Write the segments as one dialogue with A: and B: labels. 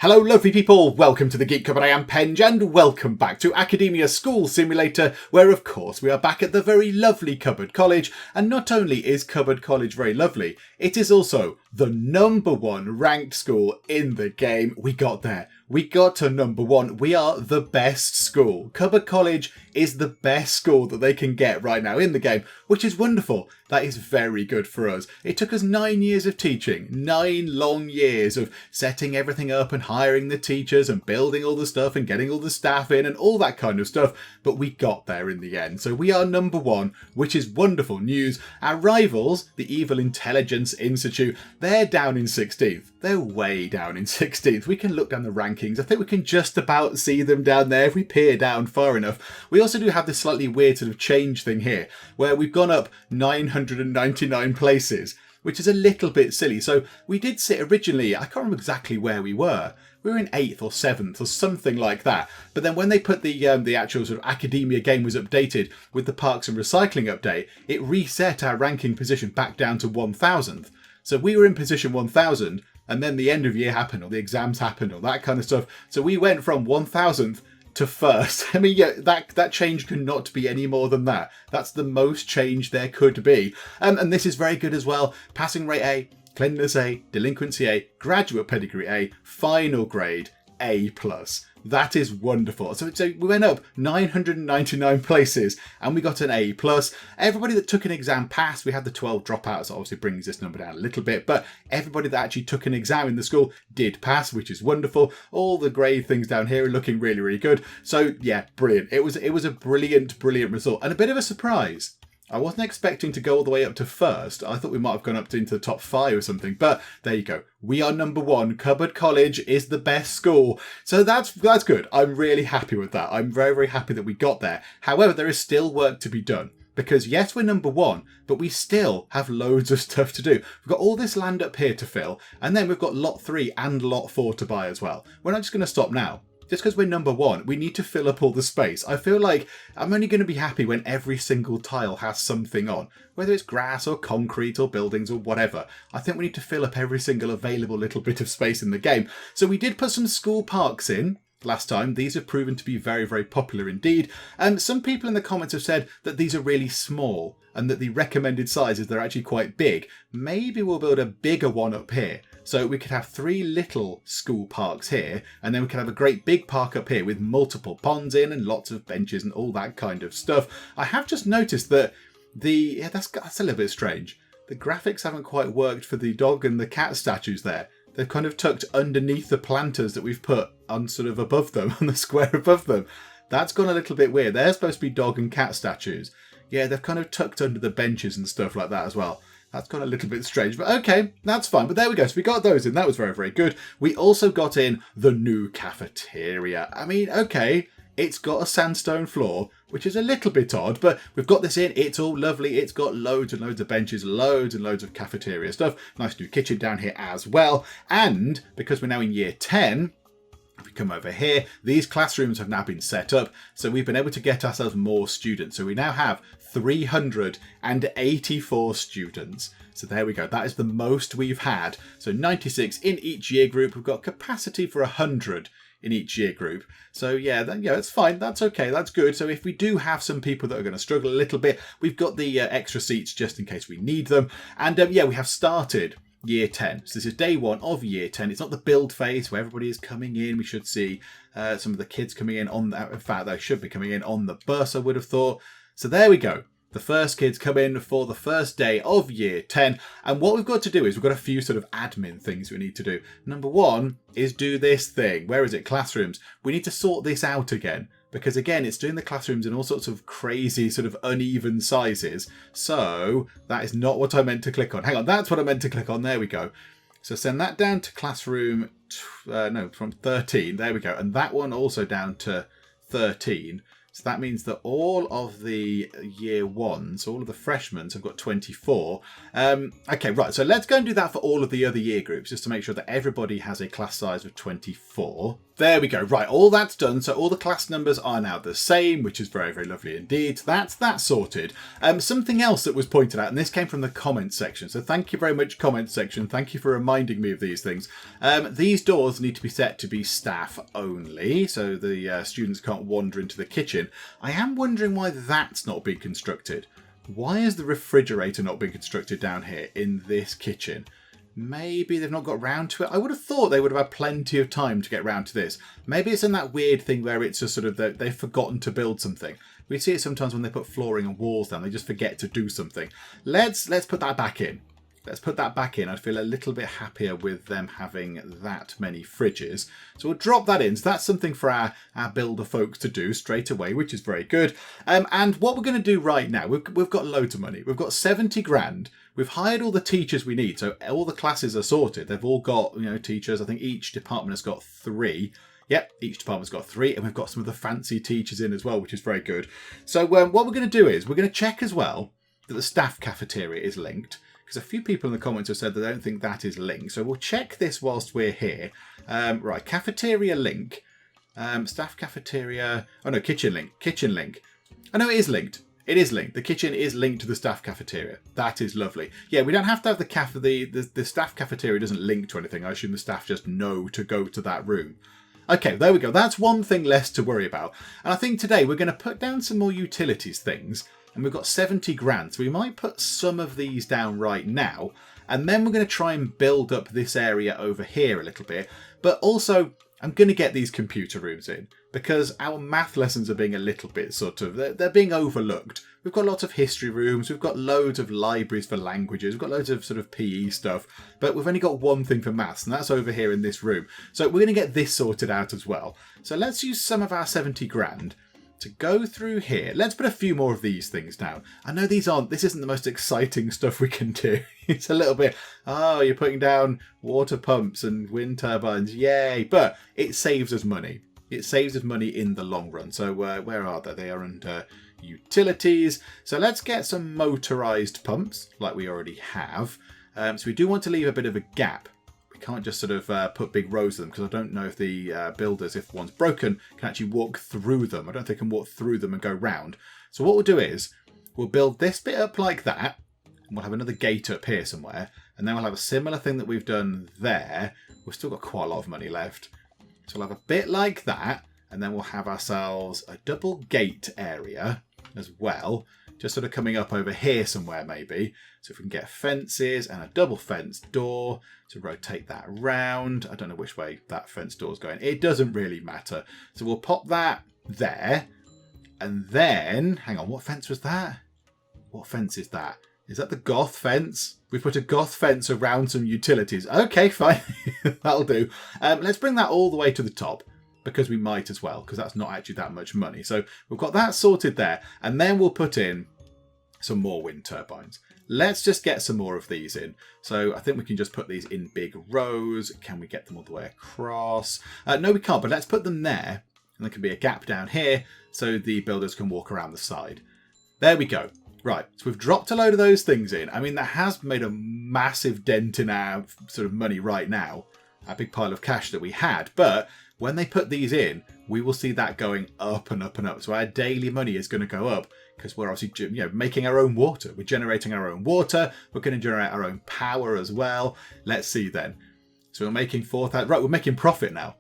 A: Hello lovely people, welcome to the Geek Cupboard. I am Penge and welcome back to Academia School Simulator, where of course we are back at the very lovely Cupboard College. And not only is Cupboard College very lovely, it is also the #1 ranked school in the game. We got there. We got to #1. We are the best school. Cupboard College is the best school that they can get right now in the game, which is wonderful. That is very good for us. It took us 9 years of teaching, 9 long years of setting everything up and hiring the teachers and building all the stuff and getting all the staff in and all that kind of stuff. But we got there in the end. So we are #1, which is wonderful news. Our rivals, the Evil Intelligence Institute, they're down in 16th. They're way down in 16th. We can look down the rankings. I think we can just about see them down there if we peer down far enough. We also do have this slightly weird sort of change thing here, where we've gone up 999 places, which is a little bit silly. So we did sit originally, I can't remember exactly where we were. We were in 8th or 7th or something like that. But then when they put the actual sort of academia game was updated with the Parks and Recycling update, it reset our ranking position back down to 1000th. So we were in position 1000, and then the end of year happened, or the exams happened, or that kind of stuff. So we went from 1000th to first. I mean, yeah, that change could not be any more than that. That's the most change there could be. And this is very good as well. Passing rate A, cleanliness A, delinquency A, graduate pedigree A, final grade A+. That is wonderful. So we went up 999 places and we got an A+. Everybody that took an exam passed. We had the 12 dropouts, that obviously brings this number down a little bit, but everybody that actually took an exam in the school did pass, which is wonderful. All the grade things down here are looking really, really good. So yeah, brilliant. It was a brilliant result and a bit of a surprise. I wasn't expecting to go all the way up to first. I thought we might have gone up into the top 5 or something, but there you go. We are #1. Cupboard College is the best school. So that's good. I'm really happy with that. I'm very, very happy that we got there. However, there is still work to be done. Because yes, we're #1, but we still have loads of stuff to do. We've got all this land up here to fill, and then we've got lot 3 and lot 4 to buy as well. We're not just going to stop now. Just because we're #1, we need to fill up all the space. I feel like I'm only going to be happy when every single tile has something on, whether it's grass or concrete or buildings or whatever. I think we need to fill up every single available little bit of space in the game. So we did put some school parks in last time. These have proven to be very, very popular indeed. And some people in the comments have said that these are really small and that the recommended sizes, they're actually quite big. Maybe we'll build a bigger one up here. So we could have 3 little school parks here, and then we could have a great big park up here with multiple ponds in and lots of benches and all that kind of stuff. I have just noticed that that's a little bit strange. The graphics haven't quite worked for the dog and the cat statues there. They're kind of tucked underneath the planters that we've put on sort of above them, on the square above them. That's gone a little bit weird. They're supposed to be dog and cat statues. Yeah, they've kind of tucked under the benches and stuff like that as well. That's got a little bit strange, but okay, that's fine. But there we go. So we got those in. That was very, very good. We also got in the new cafeteria. I mean, okay, it's got a sandstone floor, which is a little bit odd, but we've got this in. It's all lovely. It's got loads and loads of benches, loads and loads of cafeteria stuff. Nice new kitchen down here as well. And because we're now in year 10, if we come over here, these classrooms have now been set up. So we've been able to get ourselves more students. So we now have 384 students. So there we go. That is the most we've had. So 96 in each year group. We've got capacity for 100 in each year group. So yeah, that's fine. That's okay. That's good. So if we do have some people that are going to struggle a little bit, we've got the extra seats just in case we need them. And yeah, we have started year 10. So this is day 1 of year 10. It's not the build phase where everybody is coming in. We should see some of the kids coming in on that. In fact, they should be coming in on the bus, I would have thought. So there we go. The first kids come in for the first day of year 10. And what we've got to do is we've got a few sort of admin things we need to do. Number 1 is do this thing. Where is it? Classrooms. We need to sort this out again. Because again, it's doing the classrooms in all sorts of crazy sort of uneven sizes. So that is not what I meant to click on. Hang on, that's what I meant to click on. There we go. So send that down to classroom, from 13. There we go. And that one also down to 13. So that means that all of the year ones, all of the freshmen have got 24. Okay, right. So let's go and do that for all of the other year groups, just to make sure that everybody has a class size of 24. There we go. Right, all that's done. So all the class numbers are now the same, which is very, very lovely indeed. So that's that sorted. Something else that was pointed out, and this came from the comments section. So thank you very much, comments section. Thank you for reminding me of these things. These doors need to be set to be staff only, so the students can't wander into the kitchen. I am wondering why that's not being constructed. Why is the refrigerator not being constructed down here in this kitchen? Maybe they've not got round to it. I would have thought they would have had plenty of time to get round to this. Maybe it's in that weird thing where it's just sort of they've forgotten to build something. We see it sometimes when they put flooring and walls down. They just forget to do something. Let's put that back in. Let's put that back in. I'd feel a little bit happier with them having that many fridges. So we'll drop that in. So that's something for our builder folks to do straight away, which is very good. And what we're going to do right now, we've got loads of money. We've got 70 grand. We've hired all the teachers we need. So all the classes are sorted. They've all got, teachers. I think each department has got 3. Yep, each department's got 3. And we've got some of the fancy teachers in as well, which is very good. So what we're going to do is we're going to check as well that the staff cafeteria is linked. Because a few people in the comments have said they don't think that is linked. So we'll check this whilst we're here. Right, cafeteria link. Staff cafeteria. Oh no, kitchen link. Kitchen link. Oh no, it is linked. It is linked. The kitchen is linked to the staff cafeteria. That is lovely. Yeah, we don't have to have the staff cafeteria doesn't link to anything. I assume the staff just know to go to that room. Okay, there we go. That's one thing less to worry about. And I think today we're going to put down some more utilities things. And we've got 70 grand. So we might put some of these down right now. And then we're going to try and build up this area over here a little bit. But also, I'm going to get these computer rooms in. Because our math lessons are being a little bit they're being overlooked. We've got lots of history rooms. We've got loads of libraries for languages. We've got loads of sort of PE stuff. But we've only got one thing for maths. And that's over here in this room. So we're going to get this sorted out as well. So let's use some of our 70 grand. To go through here. Let's put a few more of these things down. I know this isn't the most exciting stuff we can do. It's a little bit, you're putting down water pumps and wind turbines. Yay. But it saves us money. It saves us money in the long run. So where are they? They are under utilities. So let's get some motorized pumps like we already have. So we do want to leave a bit of a gap. Can't just sort of put big rows of them because I don't know if the builders, if one's broken, can actually walk through them. I don't think they can walk through them and go round. So what we'll do is we'll build this bit up like that. And we'll have another gate up here somewhere. And then we'll have a similar thing that we've done there. We've still got quite a lot of money left. So we'll have a bit like that. And then we'll have ourselves a double gate area as well. Just sort of coming up over here somewhere maybe. So if we can get fences and a double fence door to rotate that round. I don't know which way that fence door is going. It doesn't really matter. So we'll pop that there. And then, hang on, what fence was that? What fence is that? Is that the goth fence? We put a goth fence around some utilities. Okay, fine. That'll do. Let's bring that all the way to the top. Because we might as well, because that's not actually that much money. So we've got that sorted there. And then we'll put in some more wind turbines. Let's just get some more of these in. So I think we can just put these in big rows. Can we get them all the way across? No, we can't, but let's put them there. And there can be a gap down here so the builders can walk around the side. There we go. Right, so we've dropped a load of those things in. I mean, that has made a massive dent in our sort of money right now. A big pile of cash that we had. But when they put these in, we will see that going up and up and up. So our daily money is going to go up because we're obviously making our own water. We're generating our own water. We're going to generate our own power as well. Let's see then. So we're making 4,000. Right, we're making profit now.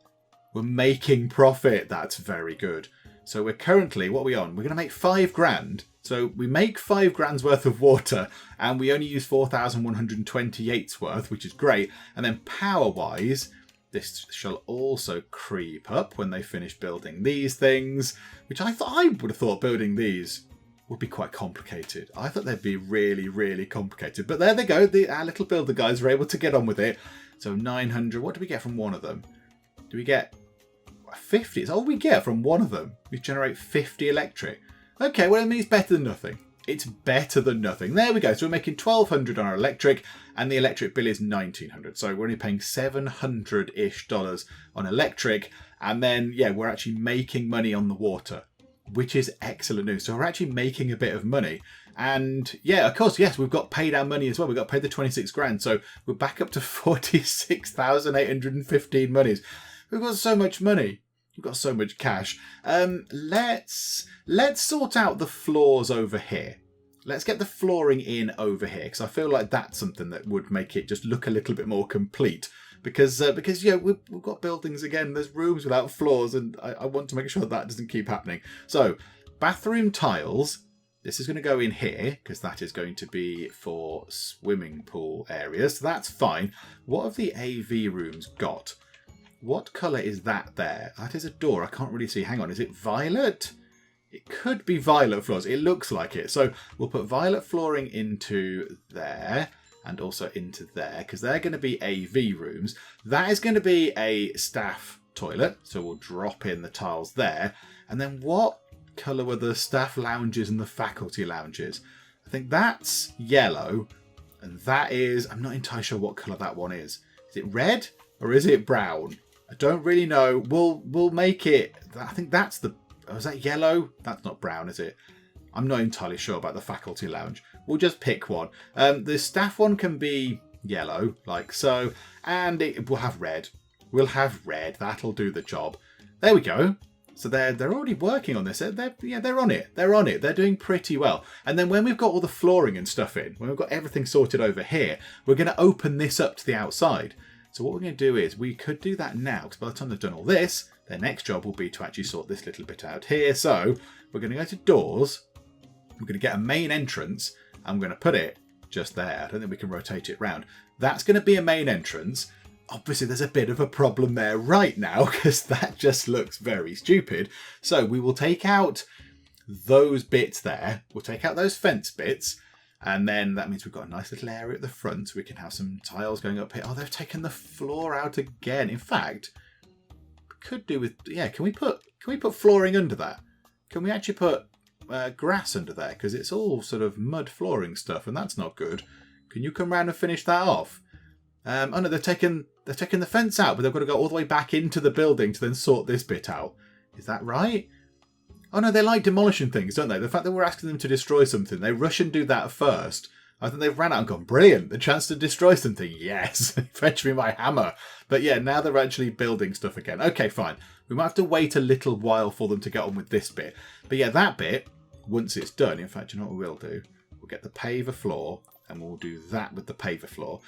A: We're making profit. That's very good. So we're currently, what are we on? We're going to make 5 grand. So we make 5 grand's worth of water and we only use 4,128's worth, which is great. And then power-wise, this shall also creep up when they finish building these things, which I would have thought building these would be quite complicated. I thought they'd be really, really complicated. But there they go. Our little builder guys were able to get on with it. So 900. What do we get from one of them? Do we get 50? It's all we get from one of them. We generate 50 electric. Okay, well, I mean, it's better than nothing. It's better than nothing. There we go. So we're making 1,200 on our electric, and the electric bill is 1,900. So we're only paying $700-ish on electric, and then, yeah, we're actually making money on the water. which is excellent news. So we're actually making a bit of money. And yeah, of course, yes, we've got paid our money as well. We've got paid the 26 grand. So we're back up to 46,815 monies. We've got so much money. We've got so much cash. Let's sort out the floors over here. Let's get the flooring in over here, because I feel like that's something that would make it just look a little bit more complete. Because yeah, we've got buildings again. There's rooms without floors, and I want to make sure that doesn't keep happening. So, bathroom tiles. This is going to go in here, because that is going to be for swimming pool areas. So that's fine. What have the AV rooms got? What colour is that there? That is a door. I can't really see. Hang on. Is it violet? It could be violet floors. It looks like it. So we'll put violet flooring into there and also into there, because they're going to be AV rooms. That is going to be a staff toilet. So we'll drop in the tiles there. And then what colour were the staff lounges and the faculty lounges? I think that's yellow. And that is... I'm not entirely sure what colour that one is. Is it red or is it brown? I don't really know. We'll make it... I think that's the... Oh, is that yellow? That's not brown, is it? I'm not entirely sure about the faculty lounge. We'll just pick one. The staff one can be yellow, like so. And we'll have red. We'll have red. That'll do the job. There we go. So they're already working on this. They're on it. They're on it. They're doing pretty well. And then when we've got all the flooring and stuff in, when we've got everything sorted over here, we're going to open this up to the outside. So what we're going to do is, we could do that now, because by the time they've done all this, their next job will be to actually sort this little bit out here. So we're going to go to doors. We're going to get a main entrance. I'm going to put it just there. I don't think we can rotate it round. That's going to be a main entrance. Obviously, there's a bit of a problem there right now, because that just looks very stupid. So we will take out those bits there. We'll take out those fence bits. And then that means we've got a nice little area at the front. So we can have some tiles going up here. Oh, they've taken the floor out again. In fact, we could do with... Yeah, can we put flooring under that? Can we actually put grass under there? Because it's all sort of mud flooring stuff, and that's not good. Can you come round and finish that off? Oh no, they've taken the fence out, but they've got to go all the way back into the building to then sort this bit out. Is that right? Oh no, they like demolishing things, don't they? The fact that we're asking them to destroy something, they rush and do that first. I think they've ran out and gone, brilliant, the chance to destroy something. Yes, fetch me my hammer. But yeah, now they're actually building stuff again. Okay, fine. We might have to wait a little while for them to get on with this bit. But yeah, that bit, once it's done, in fact, you know what we will do? We'll get the paver floor, and we'll do that with the paver floor.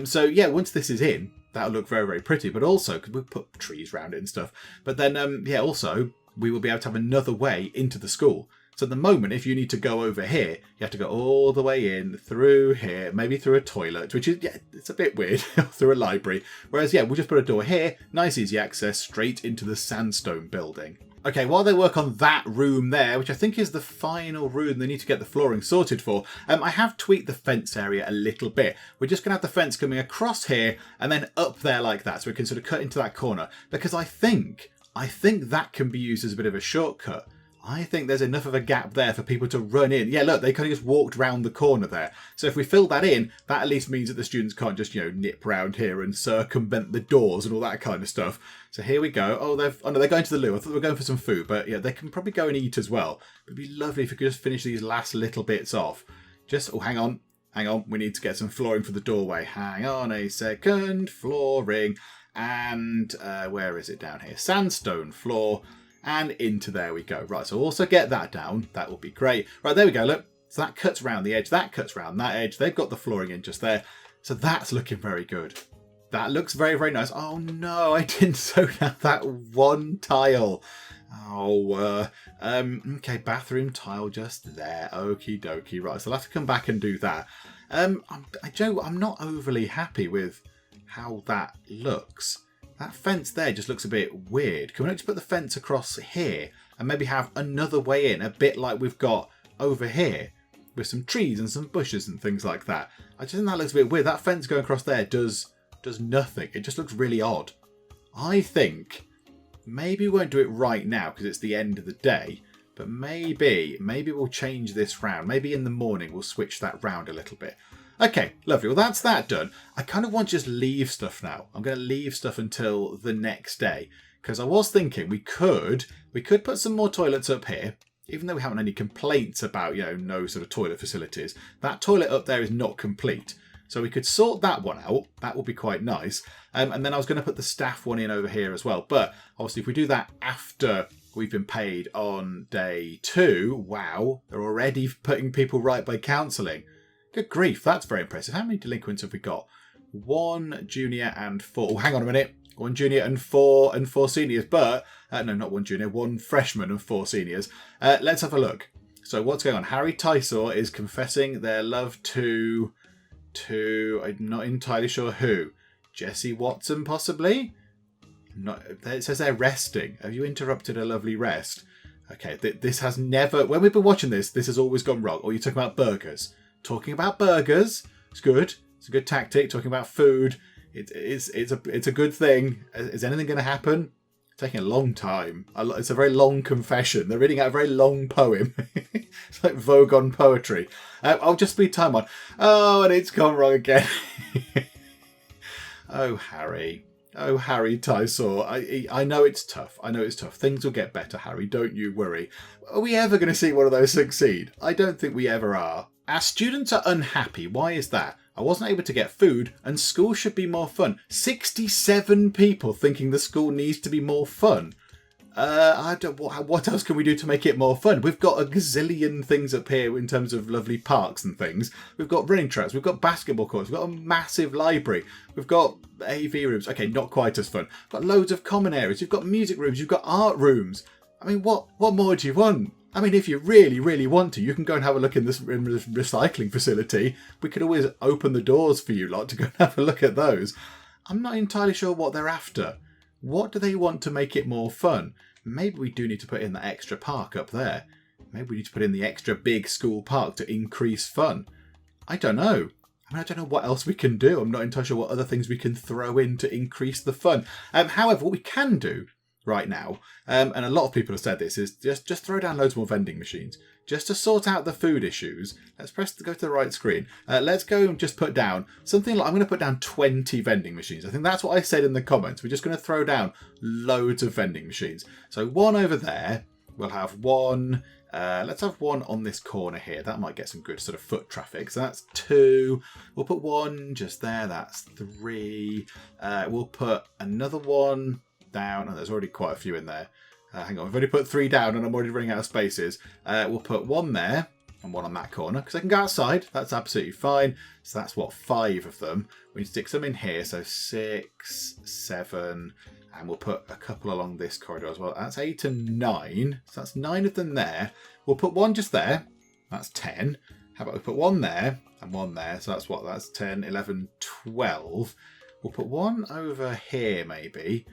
A: So yeah, once this is in, that'll look very, very pretty. But also, because we'll put trees around it and stuff. But then, yeah, also, we will be able to have another way into the school. So at the moment, if you need to go over here, you have to go all the way in, through here, maybe through a toilet, which is, yeah, it's a bit weird, through a library. Whereas, yeah, we'll just put a door here, nice easy access, straight into the sandstone building. Okay, while they work on that room there, which I think is the final room they need to get the flooring sorted for, I have tweaked the fence area a little bit. We're just going to have the fence coming across here and then up there like that, so we can sort of cut into that corner. Because I think that can be used as a bit of a shortcut. I think there's enough of a gap there for people to run in. Yeah, look, they kind of just walked round the corner there. So if we fill that in, that at least means that the students can't just, you know, nip round here and circumvent the doors and all that kind of stuff. So here we go. Oh, no, they're going to the loo. I thought they were going for some food, but yeah, they can probably go and eat as well. It'd be lovely if we could just finish these last little bits off. Oh, hang on. We need to get some flooring for the doorway. Hang on a second. Flooring. And where is it down here? Sandstone floor. And into there we go. Right, so also get that down. That will be great. Right, there we go, look. So that cuts around the edge. That cuts around that edge. They've got the flooring in just there. So that's looking very good. That looks very, very nice. Oh, no, I didn't sew down that one tile. Oh, okay, bathroom tile just there. Okie dokie. Right, so I'll have to come back and do that. Joe, I'm not overly happy with how that looks. That fence there just looks a bit weird. Can we just put the fence across here and maybe have another way in, a bit like we've got over here with some trees and some bushes and things like that? I just think that looks a bit weird. That fence going across there does nothing. It just looks really odd. I think maybe we won't do it right now because it's the end of the day, but maybe we'll change this round. Maybe in the morning we'll switch that round a little bit. Okay, lovely. Well, that's that done. I kind of want to just leave stuff now. I'm going to leave stuff until the next day because I was thinking we could put some more toilets up here. even though we haven't any complaints about, no sort of toilet facilities, that toilet up there is not complete. So we could sort that one out. That would be quite nice. And then I was going to put the staff one in over here as well. But obviously if we do that after we've been paid on day 2, wow, they're already putting people right by counselling. Good grief, that's very impressive. How many delinquents have we got? 1 junior and 4. Oh, hang on a minute. 1 junior and 4 seniors. But, no, not 1 junior, 1 freshman and 4 seniors. Let's have a look. So what's going on? Harry Tysaw is confessing their love to I'm not entirely sure who. Jesse Watson, possibly? It says they're resting. Have you interrupted a lovely rest? Okay, this has never... When we've been watching this has always gone wrong. Or you're talking about burgers. Talking about burgers. It's good. It's a good tactic. Talking about food. It's a good thing. Is anything going to happen? It's taking a long time. It's a very long confession. They're reading out a very long poem. It's like Vogue on poetry. I'll just speed time on. Oh, and it's gone wrong again. Oh, Harry. Oh, Harry Tysaw. I know it's tough. Things will get better, Harry. Don't you worry. Are we ever going to see one of those succeed? I don't think we ever are. Our students are unhappy. Why is that? I wasn't able to get food and school should be more fun. 67 people thinking the school needs to be more fun. What else can we do to make it more fun? We've got a gazillion things up here in terms of lovely parks and things. We've got running tracks. We've got basketball courts. We've got a massive library. We've got AV rooms. Okay, not quite as fun. We've got loads of common areas. You've got music rooms. You've got art rooms. I mean, what more do you want? I mean, if you really, really want to, you can go and have a look in this recycling facility. We could always open the doors for you lot to go and have a look at those. I'm not entirely sure what they're after. What do they want to make it more fun? Maybe we do need to put in that extra park up there. Maybe we need to put in the extra big school park to increase fun. I don't know. I don't know what else we can do. I'm not entirely sure what other things we can throw in to increase the fun. However, what we can do right now, and a lot of people have said this, is just throw down loads more vending machines. Just to sort out the food issues. Let's go to the right screen. Let's go and just put down something like, I'm going to put down 20 vending machines. I think that's what I said in the comments. We're just going to throw down loads of vending machines. So one over there. We'll have one. Let's have one on this corner here. That might get some good sort of foot traffic. So that's 2. We'll put one just there. That's 3. We'll put another one down. Oh, there's already quite a few in there. Hang on, I've already put 3 down and I'm already running out of spaces. We'll put 1 there and 1 on that corner because I can go outside. That's absolutely fine. So that's 5 of them. We need to stick some in here. So 6, 7, and we'll put a couple along this corridor as well. That's 8 and 9. So that's 9 of them there. We'll put 1 just there. That's 10. How about we put 1 there and 1 there? So that's That's 10, 11, 12. We'll put 1 over here maybe.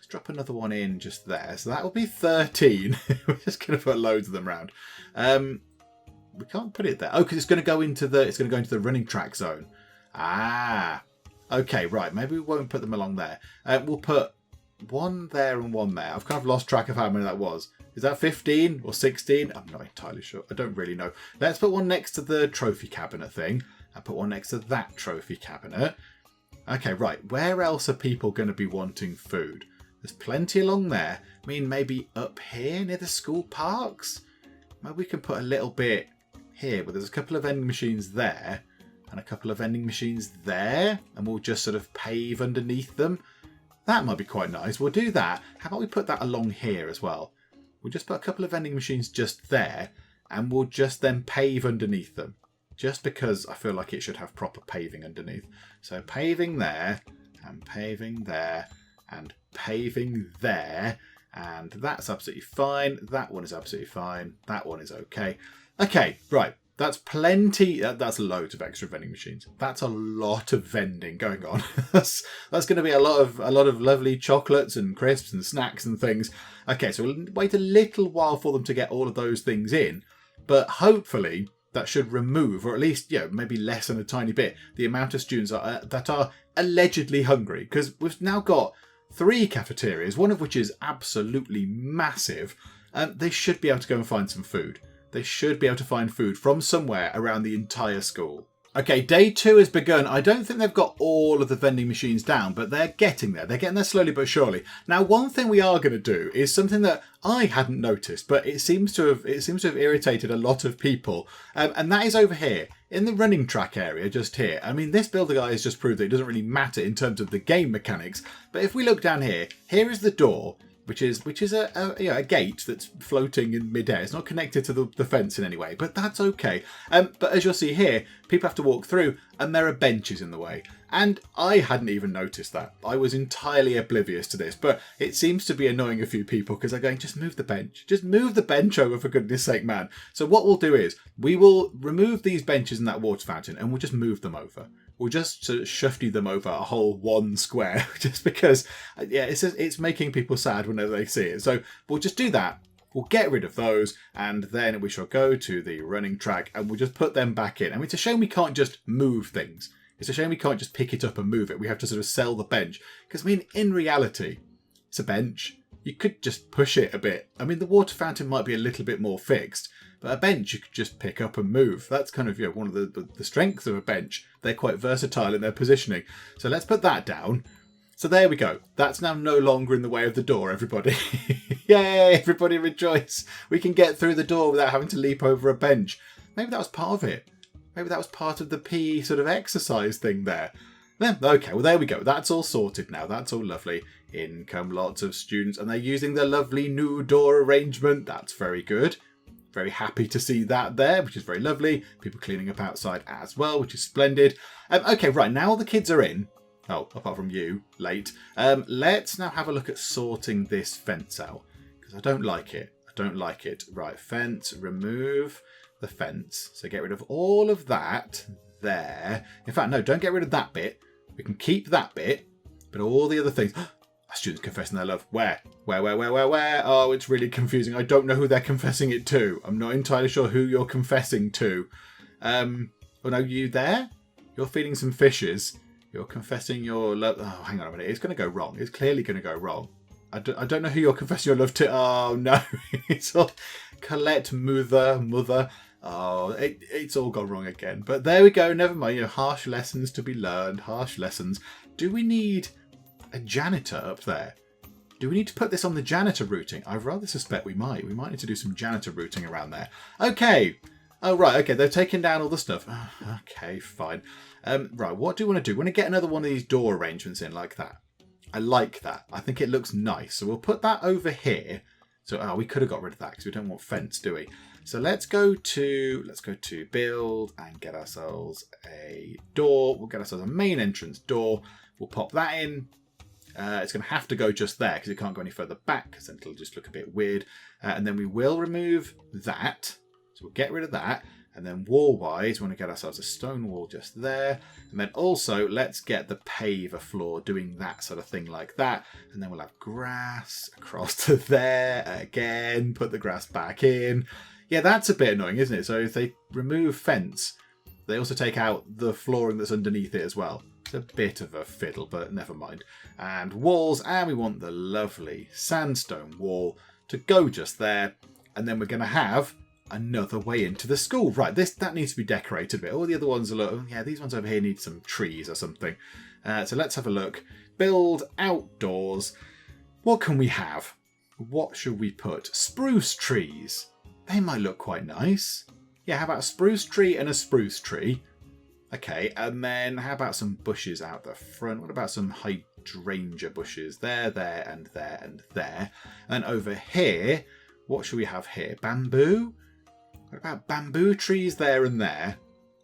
A: Drop another one in just there. So that will be 13. We're just going to put loads of them around. We can't put it there. Oh, because it's going to go into the running track zone. Ah. Okay, right. Maybe we won't put them along there. We'll put 1 there and 1 there. I've kind of lost track of how many that was. Is that 15 or 16? I'm not entirely sure. I don't really know. Let's put 1 next to the trophy cabinet thing. And put 1 next to that trophy cabinet. Okay, right. Where else are people going to be wanting food? There's plenty along there. I mean, maybe up here near the school parks? Maybe we can put a little bit here, but there's a couple of vending machines there and a couple of vending machines there, and we'll just sort of pave underneath them. That might be quite nice. We'll do that. How about we put that along here as well? We'll just put a couple of vending machines just there, and we'll just then pave underneath them. Just because I feel like it should have proper paving underneath. So paving there, and paving there, and paving there, and that's absolutely fine. That one is absolutely fine. That one is okay. Okay, right. That's plenty. That's loads of extra vending machines. That's a lot of vending going on. that's going to be a lot of lovely chocolates and crisps and snacks and things. Okay, so we'll wait a little while for them to get all of those things in, but hopefully that should remove, or at least maybe lessen a tiny bit, the amount of students that are allegedly hungry, because we've now got 3 cafeterias, one of which is absolutely massive. They should be able to go and find some food. They should be able to find food from somewhere around the entire school. Okay, day 2 has begun. I don't think they've got all of the vending machines down, but they're getting there. They're getting there slowly but surely. Now, one thing we are going to do is something that I hadn't noticed, but it seems to have irritated a lot of people, and that is over here in the running track area, just here. I mean, this builder guy has just proved that it doesn't really matter in terms of the game mechanics. But if we look down here, here is the door, which is a gate that's floating in midair. It's not connected to the fence in any way, but that's okay. But as you'll see here, people have to walk through, and there are benches in the way. And I hadn't even noticed that. I was entirely oblivious to this, but it seems to be annoying a few people because they're going, just move the bench. Just move the bench over, for goodness sake, man. So what we'll do is we will remove these benches in that water fountain, and we'll just move them over. We'll just sort of shufty them over a whole 1 square, just because, yeah, it's making people sad whenever they see it. So we'll just do that. We'll get rid of those, and then we shall go to the running track, and we'll just put them back in. I mean, it's a shame we can't just move things. It's a shame we can't just pick it up and move it. We have to sort of sell the bench. Because, I mean, in reality, it's a bench. You could just push it a bit. I mean, the water fountain might be a little bit more fixed, but a bench you could just pick up and move. That's kind of, one of the strengths of a bench. They're quite versatile in their positioning. So let's put that down. So there we go. That's now no longer in the way of the door, everybody. Yay, everybody rejoice. We can get through the door without having to leap over a bench. Maybe that was part of it. Maybe that was part of the PE sort of exercise thing there. Okay, well, there we go. That's all sorted now. That's all lovely. In come lots of students, and they're using the lovely new door arrangement. That's very good. Very happy to see that there, which is very lovely. People cleaning up outside as well, which is splendid. Okay, right, now all the kids are in. Oh, apart from you, late. Let's now have a look at sorting this fence out, because I don't like it. I don't like it. Right, fence, remove the fence. So get rid of all of that there. In fact, no, don't get rid of that bit. We can keep that bit, but all the other things... Students confessing their love. Where? Oh, it's really confusing. I don't know who they're confessing it to. I'm not entirely sure who you're confessing to. Oh no, you there? You're feeding some fishes. You're confessing your love. Oh, hang on a minute. It's going to go wrong. It's clearly going to go wrong. I don't know who you're confessing your love to. Oh no. It's all Colette, mother. Oh, it's all gone wrong again. But there we go. Never mind. Harsh lessons to be learned. Harsh lessons. Do we need a janitor up there? Do we need to put this on the janitor routing? I rather suspect we might. We might need to do some janitor routing around there. Okay. Oh, right. Okay, they've taken down all the stuff. Oh, okay, fine. Right, what do we want to do? We want to get another one of these door arrangements in like that. I like that. I think it looks nice. So we'll put that over here. So, we could have got rid of that because we don't want fence, do we? So let's go to build and get ourselves a door. We'll get ourselves a main entrance door. We'll pop that in. It's going to have to go just there because it can't go any further back because then it'll just look a bit weird. And then we will remove that. So we'll get rid of that. And then wall-wise, we want to get ourselves a stone wall just there. And then also, let's get the paver floor doing that sort of thing like that. And then we'll have grass across to there again. Put the grass back in. Yeah, that's a bit annoying, isn't it? So if they remove fence, they also take out the flooring that's underneath it as well. It's a bit of a fiddle, but never mind. And walls, and we want the lovely sandstone wall to go just there. And then we're going to have another way into the school. Right, that needs to be decorated a bit. All the other ones are these ones over here need some trees or something. So let's have a look. Build outdoors. What can we have? What should we put? Spruce trees. They might look quite nice. Yeah, how about a spruce tree and a spruce tree? Okay, and then how about some bushes out the front? What about some hydrangea bushes? There, and there, and there. And over here, what should we have here? Bamboo? What about bamboo trees there and there?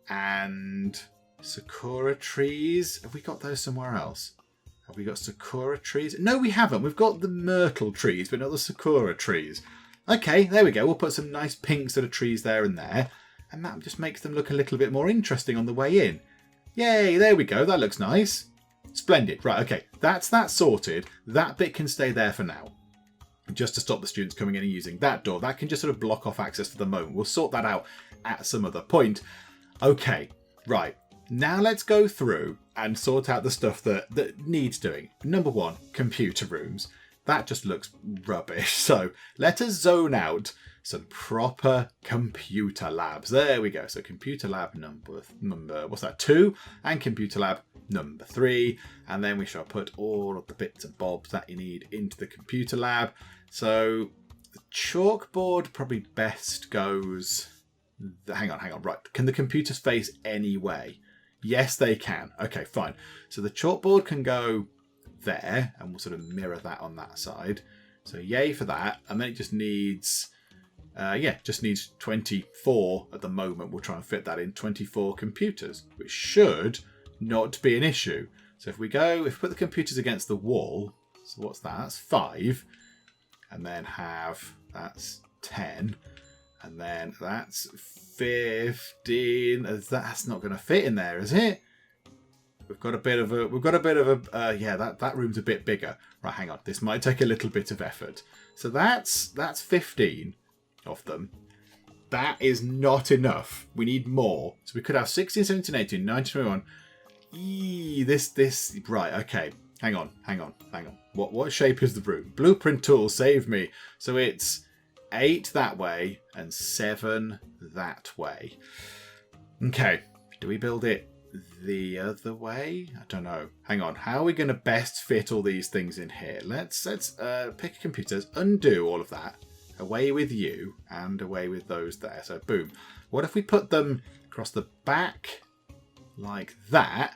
A: And sakura trees? Have we got those somewhere else? Have we got sakura trees? No, we haven't. We've got the myrtle trees, but not the sakura trees. Okay, there we go. We'll put some nice pink sort of trees there and there. And that just makes them look a little bit more interesting on the way in. Yay, there we go. That looks nice. Splendid. Right, okay. That's that sorted. That bit can stay there for now. Just to stop the students coming in and using that door. That can just sort of block off access for the moment. We'll sort that out at some other point. Okay, right. Now let's go through and sort out the stuff that needs doing. Number one, computer rooms. That just looks rubbish. So let us zone out some proper computer labs. There we go. So computer lab number what's that, 2, and computer lab number 3. And then we shall put all of the bits and bobs that you need into the computer lab. So the chalkboard probably best goes... Hang on. Right. Can the computers face any way? Yes, they can. Okay, fine. So the chalkboard can go there, and we'll sort of mirror that on that side. So yay for that. And then it just needs... just needs 24 at the moment. We'll try and fit that in 24 computers, which should not be an issue. So if we put the computers against the wall, so what's that? That's 5. And then that's 10. And then that's 15. That's not going to fit in there, is it? We've got a bit of a, that room's a bit bigger. Right, hang on. This might take a little bit of effort. So that's 15 of them. That is not enough. We need more. So we could have 16, 17, 18, 19, 21. This, right, okay. Hang on. What shape is the room? Blueprint tool, save me. So it's 8 that way and 7 that way. Okay, do we build it the other way? I don't know. Hang on. How are we going to best fit all these things in here? Let's pick computers, undo all of that. Away with you and away with those there. So boom. What if we put them across the back like that?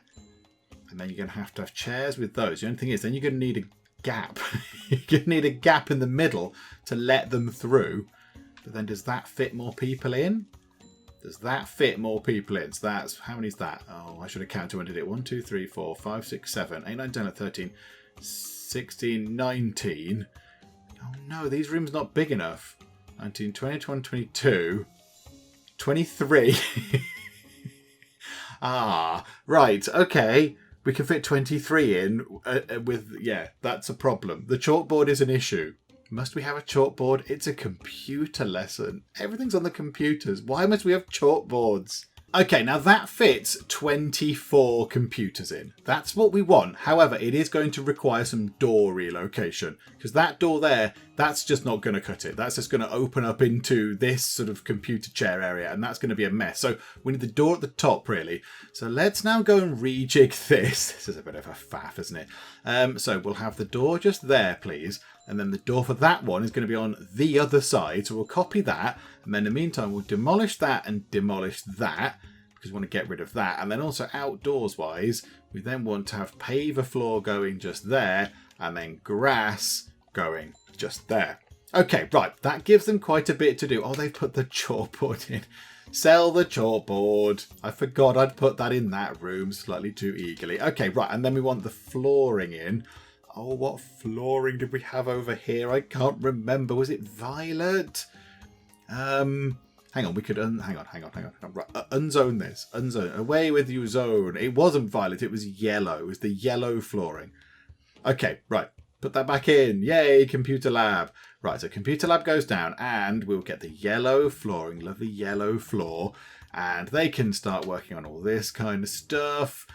A: And then you're going to have chairs with those. The only thing is, then you're going to need a gap. You're going to need a gap in the middle to let them through. But then does that fit more people in? Does that fit more people in? So that's, how many is that? Oh, I should have counted when I did it. 1, 2, 3, 4, 5, 6, 7, 8, 9, 10, 13, 16, 19. Oh no, these rooms not big enough. 19, 20, 21, 22, 23. Right, okay. We can fit 23 in that's a problem. The chalkboard is an issue. Must we have a chalkboard? It's a computer lesson. Everything's on the computers. Why must we have chalkboards? Okay, now that fits 24 computers in. That's what we want. However, it is going to require some door relocation, because that door there, that's just not going to cut it. That's just going to open up into this sort of computer chair area, and that's going to be a mess. So we need the door at the top, really. So let's now go and rejig this. This is a bit of a faff, isn't it? So we'll have the door just there, please. And then the door for that one is going to be on the other side. So we'll copy that. And then in the meantime, we'll demolish that and demolish that, because we want to get rid of that. And then also outdoors wise, we then want to have paver floor going just there, and then grass going just there. Okay, right. That gives them quite a bit to do. Oh, they've put the chalkboard in. Sell the chalkboard. I forgot I'd put that in that room slightly too eagerly. Okay, right. And then we want the flooring in. Oh, what flooring did we have over here? I can't remember. Was it violet? Hang on. We could hang on. Right, unzone this. Unzone. Away with you, zone. It wasn't violet. It was yellow. It was the yellow flooring. Okay, right. Put that back in. Yay, computer lab. Right, so computer lab goes down, and we'll get the yellow flooring. Lovely yellow floor, and they can start working on all this kind of stuff.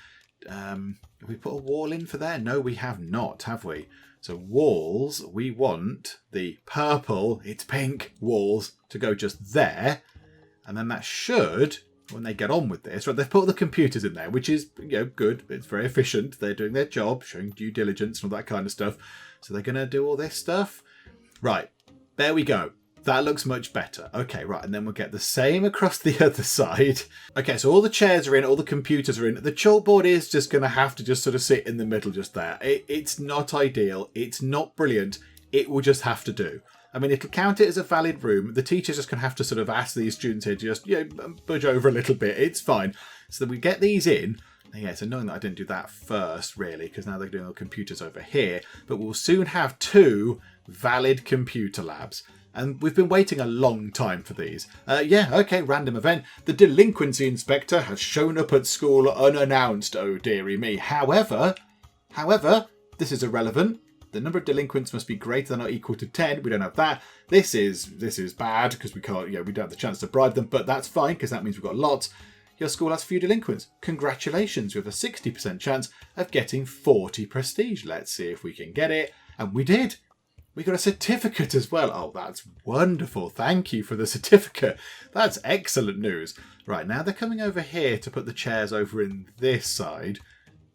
A: Have we put a wall in for there? No, we have not, have we? So walls, we want the purple, it's pink, walls to go just there. And then that should, when they get on with this, right, they've put all the computers in there, which is, good. It's very efficient. They're doing their job, showing due diligence and all that kind of stuff. So they're going to do all this stuff. Right, there we go. That looks much better. Okay, right, and then we'll get the same across the other side. Okay, so all the chairs are in, all the computers are in. The chalkboard is just going to have to just sort of sit in the middle just there. It's not ideal. It's not brilliant. It will just have to do. I mean, it'll count it as a valid room. The teacher's just going to have to sort of ask these students here to just, budge over a little bit. It's fine. So we get these in. Yeah, it's annoying that I didn't do that first, really, because now they're doing all computers over here. But we'll soon have 2 valid computer labs. And we've been waiting a long time for these. Okay, random event. The Delinquency Inspector has shown up at school unannounced. Oh, dearie me. However, this is irrelevant. The number of delinquents must be greater than or equal to 10. We don't have that. This is bad because we can't, we don't have the chance to bribe them, but that's fine because that means we've got lots. Your school has few delinquents. Congratulations, you have a 60% chance of getting 40 prestige. Let's see if we can get it. And we did. We got a certificate as well. Oh, that's wonderful. Thank you for the certificate. That's excellent news. Right, now they're coming over here to put the chairs over in this side,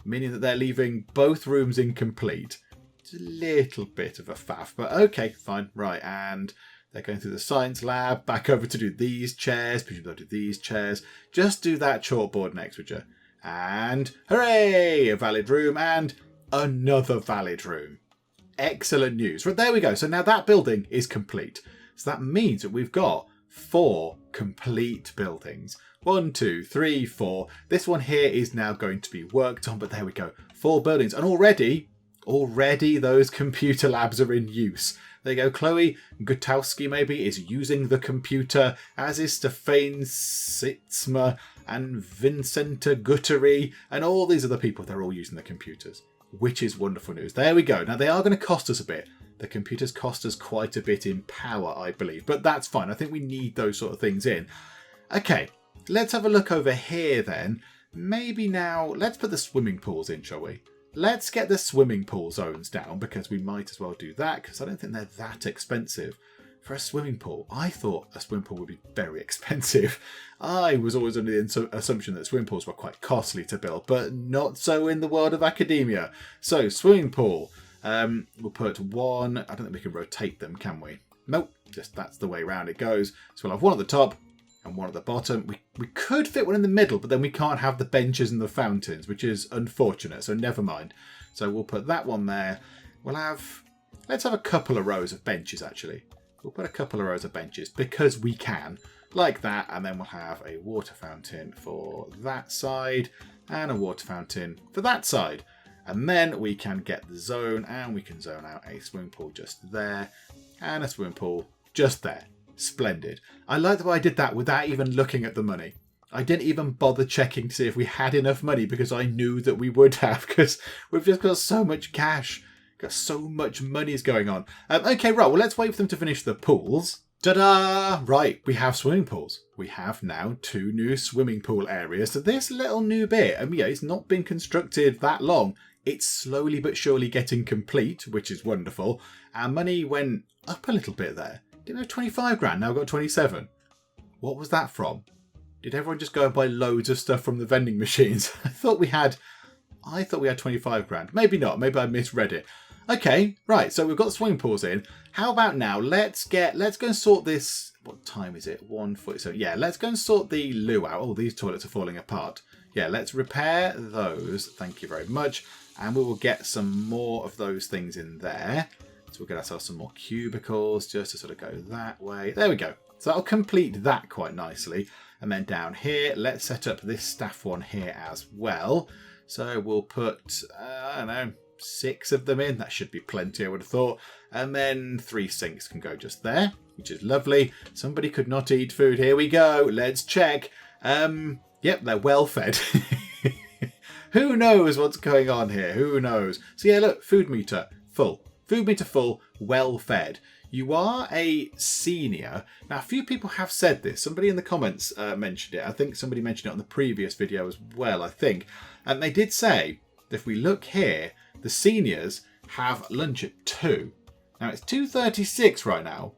A: meaning that they're leaving both rooms incomplete. It's a little bit of a faff, but okay, fine. Right, and they're going through the science lab, back over to do these chairs, presumably they'll do these chairs. Just do that chalkboard next, would you? And hooray! A valid room and another valid room. Excellent news. Right, there we go. So now that building is complete. So that means that we've got 4 complete buildings. 1, 2, 3, 4. This one here is now going to be worked on, but there we go. 4 buildings. And already those computer labs are in use. There you go. Chloe Gutowski maybe is using the computer, as is Stefan Sitzma and Vincenta Gutteri and all these other people. They're all using the computers, which is wonderful news. There we go. Now, they are going to cost us a bit. The computers cost us quite a bit in power, I believe. But that's fine. I think we need those sort of things in. Okay, let's have a look over here then. Maybe now, let's put the swimming pools in, shall we? Let's get the swimming pool zones down, because we might as well do that, because I don't think they're that expensive. For a swimming pool, I thought a swimming pool would be very expensive. I was always under the assumption that swimming pools were quite costly to build, but not so in the world of academia. So, swimming pool. We'll put 1. I don't think we can rotate them, can we? Nope, just that's the way around it goes. So we'll have 1 at the top and 1 at the bottom. We could fit 1 in the middle, but then we can't have the benches and the fountains, which is unfortunate, so never mind. So we'll put that one there. Let's have a couple of rows of benches, actually. We'll put a couple of rows of benches because we can, like that, and then we'll have a water fountain for that side and a water fountain for that side. And then we can get the zone, and we can zone out a swimming pool just there and a swimming pool just there. Splendid. I like the way I did that without even looking at the money. I didn't even bother checking to see if we had enough money because I knew that we would have, because we've just got so much cash. Got so much money's going on. Okay, right, well, let's wait for them to finish the pools. Ta-da! Right, we have swimming pools. We have now 2 new swimming pool areas. So this little new bit, it's not been constructed that long. It's slowly but surely getting complete, which is wonderful. Our money went up a little bit there. Didn't have 25 grand, now we've got 27. What was that from? Did everyone just go and buy loads of stuff from the vending machines? I thought we had 25 grand. Maybe not, maybe I misread it. Okay, right, so we've got the swimming pools in. How about now, let's go and sort this. What time is it? 1:40. So yeah, let's go and sort the loo out. Oh, these toilets are falling apart. Yeah, let's repair those. Thank you very much. And we will get some more of those things in there. So we'll get ourselves some more cubicles just to sort of go that way. There we go. So that'll complete that quite nicely. And then down here, let's set up this staff one here as well. So we'll put, I don't know, 6 of them in. That should be plenty, I would have thought. And then 3 sinks can go just there, which is lovely. Somebody could not eat food. Here we go. Let's check. Yep, they're well fed. Who knows what's going on here? Who knows? So yeah, look, food meter full. Food meter full, well fed. You are a senior. Now, a few people have said this. Somebody in the comments mentioned it. I think somebody mentioned it on the previous video as well, I think. And they did say that if we look here, the seniors have lunch at 2. Now, it's 2:36 right now.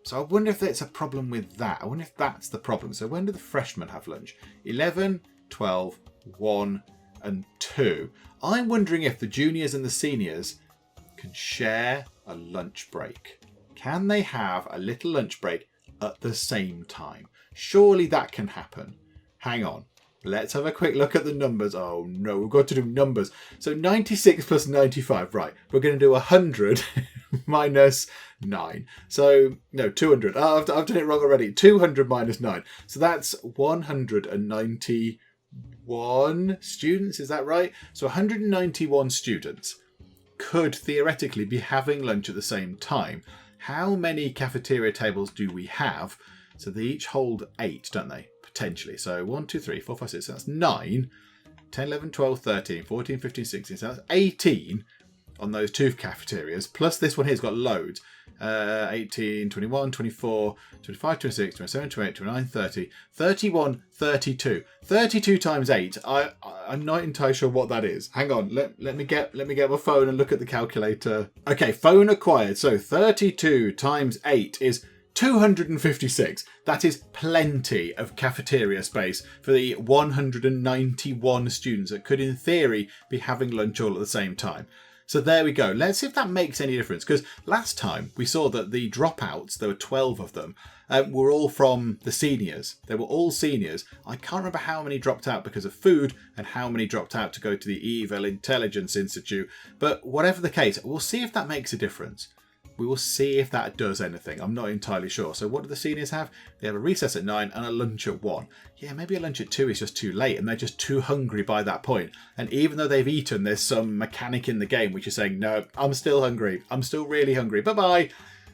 A: So I wonder if there's a problem with that. I wonder if that's the problem. So when do the freshmen have lunch? 11, 12, 1 and 2. I'm wondering if the juniors and the seniors can share a lunch break. Can they have a little lunch break at the same time? Surely that can happen. Hang on. Let's have a quick look at the numbers. Oh no, we've got to do numbers. So 96 plus 95. Right, we're going to do 100 minus 9. So, no, 200. Oh, I've done it wrong already. 200 minus 9. So that's 191 students, is that right? So 191 students could theoretically be having lunch at the same time. How many cafeteria tables do we have? So they each hold 8, don't they? Potentially. So 1, 2, 3, 4, 5, 6. So that's 9. 10, 11, 12, 13, 14, 15, 16. So that's 18 on those two cafeterias, plus this one here's got loads. 18, 21, 24, 25, 26, 27, 28, 29, 30, 31, 32. 32 times 8. I'm not entirely sure what that is. Hang on, let me get my phone and look at the calculator. Okay, phone acquired. So 32 times 8 is 256. That is plenty of cafeteria space for the 191 students that could, in theory, be having lunch all at the same time. So there we go. Let's see if that makes any difference. Because last time we saw that the dropouts, there were 12 of them, were all from the seniors. They were all seniors. I can't remember how many dropped out because of food and how many dropped out to go to the Evil Intelligence Institute. But whatever the case, we'll see if that makes a difference. We will see if that does anything. I'm not entirely sure. So what do the seniors have? They have a recess at 9 and a lunch at 1. Yeah, maybe a lunch at 2 is just too late and they're just too hungry by that point. And even though they've eaten, there's some mechanic in the game which is saying, no, I'm still hungry. I'm still really hungry. Bye-bye.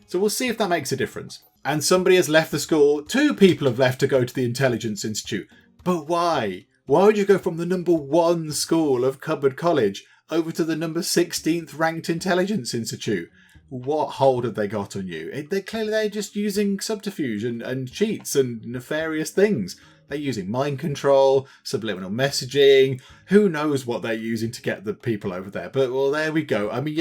A: So we'll see if that makes a difference. And somebody has left the school. 2 people have left to go to the Intelligence Institute. But why? Why would you go from the number 1 school of Cupboard College over to the number 16th ranked Intelligence Institute? What hold have they got on you? They're just using subterfuge and cheats and nefarious things. They're using mind control, subliminal messaging. Who knows what they're using to get the people over there? But well, there we go. I mean,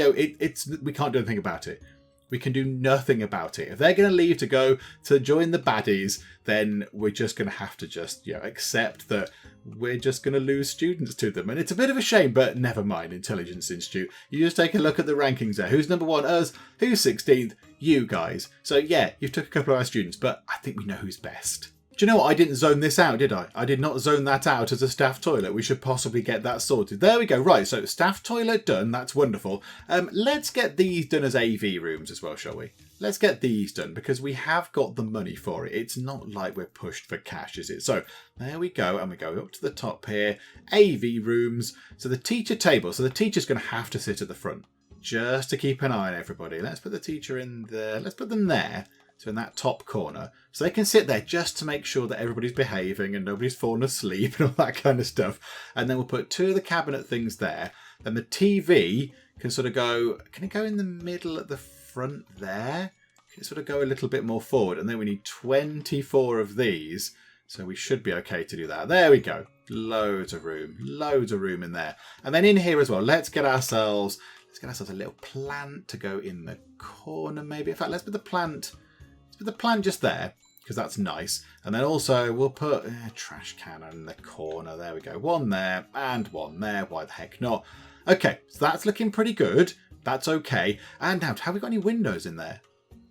A: we can't do anything about it. We can do nothing about it. If they're going to leave to go to join the baddies, then we're just going to have to accept that we're just going to lose students to them. And it's a bit of a shame, but never mind, Intelligence Institute. You just take a look at the rankings there. Who's number 1? Us. Who's 16th? You guys. So yeah, you've took a couple of our students, but I think we know who's best. Do you know what? I didn't zone this out, did I? I did not zone that out as a staff toilet. We should possibly get that sorted. There we go. Right, so staff toilet done. That's wonderful. Let's get these done as AV rooms as well, shall we? Let's get these done because we have got the money for it. It's not like we're pushed for cash, is it? So there we go. And we go up to the top here. AV rooms. So the teacher table. So the teacher's going to have to sit at the front just to keep an eye on everybody. Let's put the teacher in there. Let's put them there. So in that top corner. So they can sit there just to make sure that everybody's behaving and nobody's fallen asleep and all that kind of stuff. And then we'll put 2 of the cabinet things there. Then the TV can sort of go... Can it go in the middle at the front there? Can it sort of go a little bit more forward? And then we need 24 of these. So we should be okay to do that. There we go. Loads of room in there. And then in here as well, let's get ourselves a little plant to go in the corner maybe. In fact, let's put the plant... Put the plant just there, because that's nice. And then also we'll put a trash can in the corner. There we go. 1 there and 1 there. Why the heck not? Okay, so that's looking pretty good. That's okay. And now, have we got any windows in there?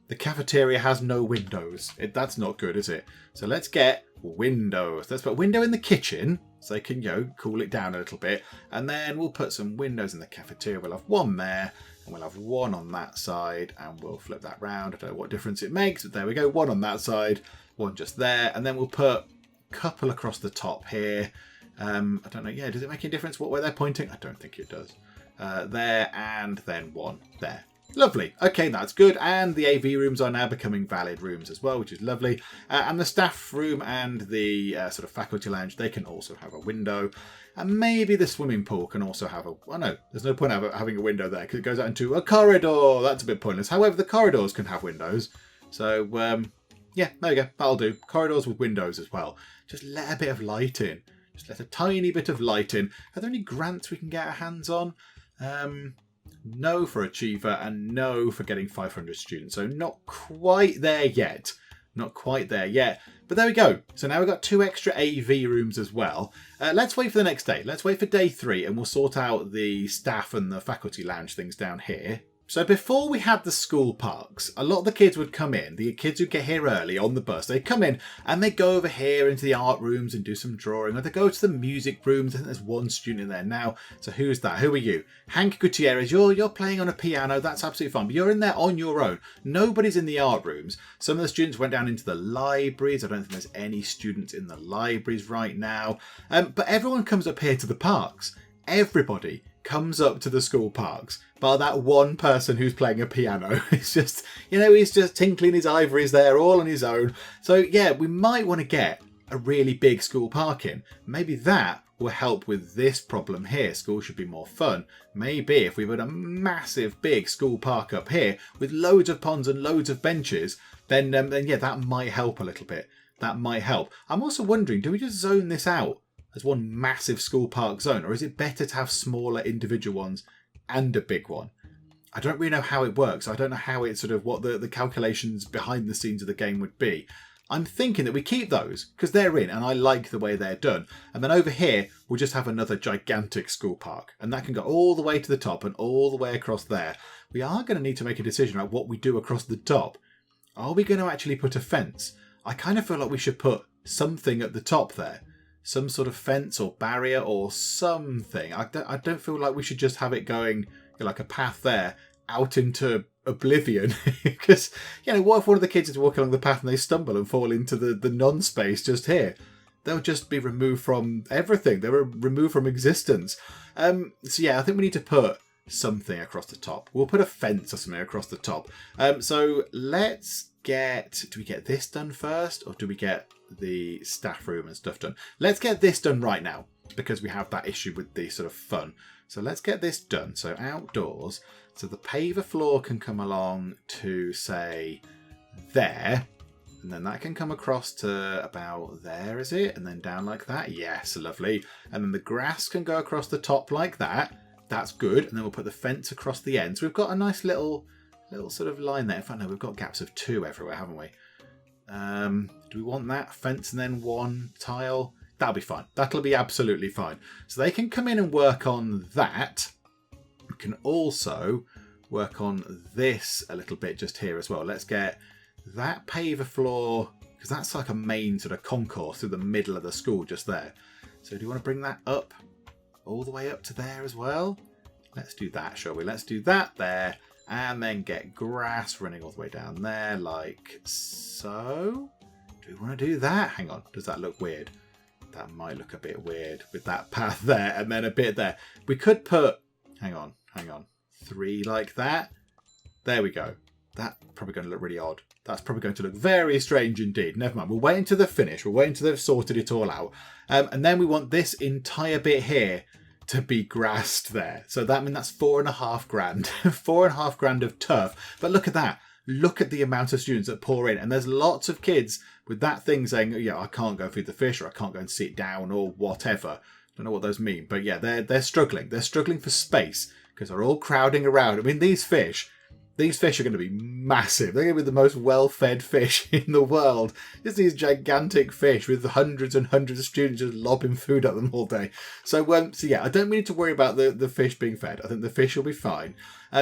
A: The cafeteria has no windows. That's not good, is it? So let's get windows. Let's put a window in the kitchen so they can, cool it down a little bit. And then we'll put some windows in the cafeteria. We'll have 1 there. And we'll have 1 on that side, and we'll flip that round. I don't know what difference it makes, but there we go. 1 on that side, 1 just there. And then we'll put a couple across the top here. I don't know. Yeah, does it make any difference where they're pointing? I don't think it does. There, and then 1 there. Lovely. Okay, that's good. And the AV rooms are now becoming valid rooms as well, which is lovely. And the staff room and the sort of faculty lounge, they can also have a window. And maybe the swimming pool can also have a... Oh, no, there's no point having a window there because it goes out into a corridor. That's a bit pointless. However, the corridors can have windows. So, yeah, there you go. That'll do. Corridors with windows as well. Just let a bit of light in. Just let a tiny bit of light in. Are there any grants we can get our hands on? No for Achiever and no for getting 500 students. So not quite there yet. Not quite there yet. But there we go. So now we've got 2 extra AV rooms as well. Let's wait for the next day. Let's wait for day 3 and we'll sort out the staff and the faculty lounge things down here. So before we had the school parks, a lot of the kids would come in. The kids who get here early on the bus, they'd come in and they'd go over here into the art rooms and do some drawing. Or they'd go to the music rooms. I think there's 1 student in there now. So who's that? Who are you? Hank Gutierrez, you're playing on a piano. That's absolutely fine. But you're in there on your own. Nobody's in the art rooms. Some of the students went down into the libraries. I don't think there's any students in the libraries right now. But everyone comes up here to the parks. Everybody comes up to the school parks, bar that 1 person who's playing a piano. It's just, he's just tinkling his ivories there all on his own. So yeah, we might want to get a really big school park in. Maybe that will help with this problem here. School should be more fun. Maybe if we put a massive big school park up here with loads of ponds and loads of benches, then yeah, that might help a little bit. That might help. I'm also wondering, do we just zone this out as one massive school park zone, or is it better to have smaller individual ones and a big one? I don't really know how it works. I don't know how it what the calculations behind the scenes of the game would be. I'm thinking that we keep those because they're in and I like the way they're done. And then over here, we'll just have another gigantic school park, and that can go all the way to the top and all the way across there. We are going to need to make a decision about what we do across the top. Are we going to actually put a fence? I kind of feel like we should put something at the top there. Some sort of fence or barrier or something. I don't feel like we should just have it going like a path there out into oblivion. Because, what if one of the kids is walking along the path and they stumble and fall into the non-space just here? They'll just be removed from everything. They were removed from existence. So yeah, I think we need to put something across the top. We'll put a fence or something across the top. So let's do we get this done first, or do we get the staff room and stuff done? Let's get this done right now, because we have that issue with the sort of fun. So let's get this done. So outdoors, so the paver floor can come along to, say, there, and then that can come across to about there, is it? And then down like that. Yes, lovely. And then the grass can go across the top like that. That's good. And then we'll put the fence across the end. So we've got a nice little sort of line there. In fact, no, we've got gaps of 2 everywhere, haven't we? Do we want that fence and then 1 tile? That'll be fine. That'll be absolutely fine. So they can come in and work on that. We can also work on this a little bit just here as well. Let's get that paver floor, because that's like a main sort of concourse through the middle of the school just there. So do you want to bring that up all the way up to there as well? Let's do that, shall we? Let's do that there. And then get grass running all the way down there, like so. Do we want to do that? Hang on. Does that look weird? That might look a bit weird with that path there and then a bit there. We could put, hang on, 3 like that. There we go. That's probably going to look really odd. That's probably going to look very strange indeed. Never mind. We'll wait until they've finished. We'll wait until they've sorted it all out. And then we want this entire bit here to be grassed there. So that means that's $4.5 grand. $4.5 grand of turf. But look at that. Look at the amount of students that pour in. And there's lots of kids with that thing saying, yeah, I can't go feed the fish, or I can't go and sit down, or whatever. Don't know what those mean. But yeah, they're struggling. They're struggling for space because they're all crowding around. I mean, these fish are going to be massive. They're going to be the most well-fed fish in the world. Just these gigantic fish with hundreds and hundreds of students just lobbing food at them all day. So yeah, I don't need to worry about the fish being fed. I think the fish will be fine.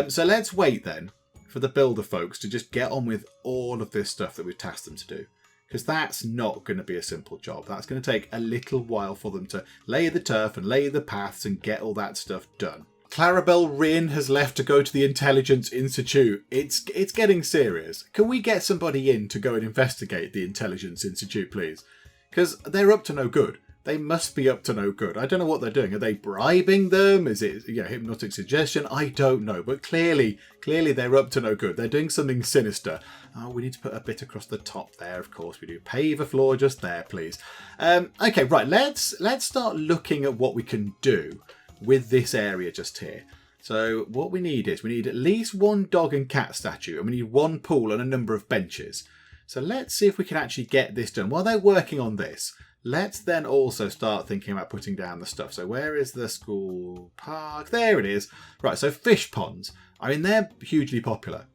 A: So let's wait then for the builder folks to just get on with all of this stuff that we've tasked them to do. Because that's not going to be a simple job. That's going to take a little while for them to lay the turf and lay the paths and get all that stuff done. Clarabelle Rin has left to go to the Intelligence Institute. It's getting serious. Can we get somebody in to go and investigate the Intelligence Institute, please? Because they're up to no good. They must be up to no good. I don't know what they're doing. Are they bribing them? Is it hypnotic suggestion? I don't know. But clearly they're up to no good. They're doing something sinister. Oh, we need to put a bit across the top there, of course we do. Pave the floor just there, please. Okay, right. Let's start looking at what we can do with this area just here. So what we need is, we need at least 1 dog and cat statue, and we need 1 pool and a number of benches. So let's see if we can actually get this done. While they're working on this, let's then also start thinking about putting down the stuff. So where is the school park? There it is. Right, so fish ponds. I mean, they're hugely popular.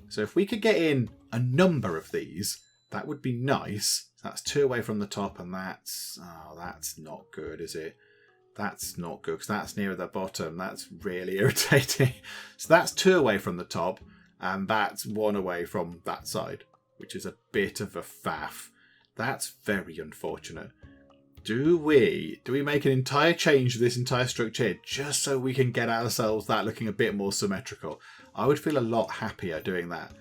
A: So if we could get in a number of these, that would be nice. That's 2 away from the top, and that's not good, is it? That's not good, because that's nearer the bottom. That's really irritating. So that's 2 away from the top, and that's 1 away from that side, which is a bit of a faff. That's very unfortunate. Do we make an entire change to this entire structure here just so we can get ourselves that looking a bit more symmetrical? I would feel a lot happier doing that.